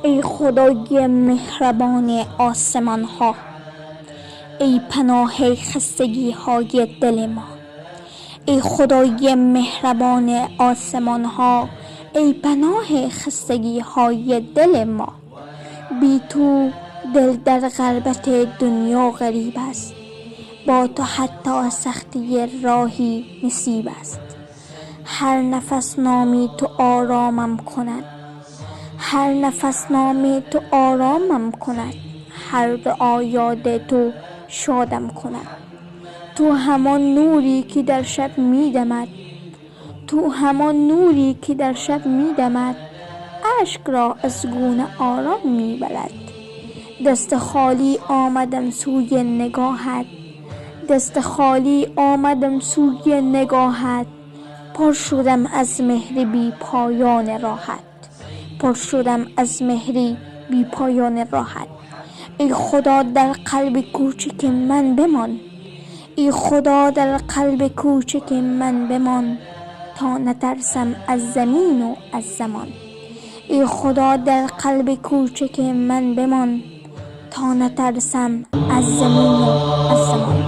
ای خدای مهربان آسمان ها، ای پناه خستگی های دل ما. ای خدای مهربان آسمان ها، ای پناه خستگی های دل ما. بی تو دل در غربت دنیا غریب است، با تو حتی سختی راهی نصیب است. هر نفس نامی تو آرامم کند، هر نفس نامی تو آرامم کند، هر دعا یاد تو شادم کند. تو همان نوری که در شب می‌دمد، تو همان نوری که در شب می‌دمد، اشک را از گونه آرام می‌برد. دست خالی آمدم سوی نگاهت، دست خالی آمدم سوی نگاهت. پر شدم از مهر بی پایان راحت، پر شدم از مهری بی پایان راحت. ای خدا در قلب کوچک من بمان، ای خدا در قلب کوچک من بمان، تا نترسم از زمین و از زمان. ای خدا در قلب کوچک من بمان، تا نترسم از زمین و از زمان.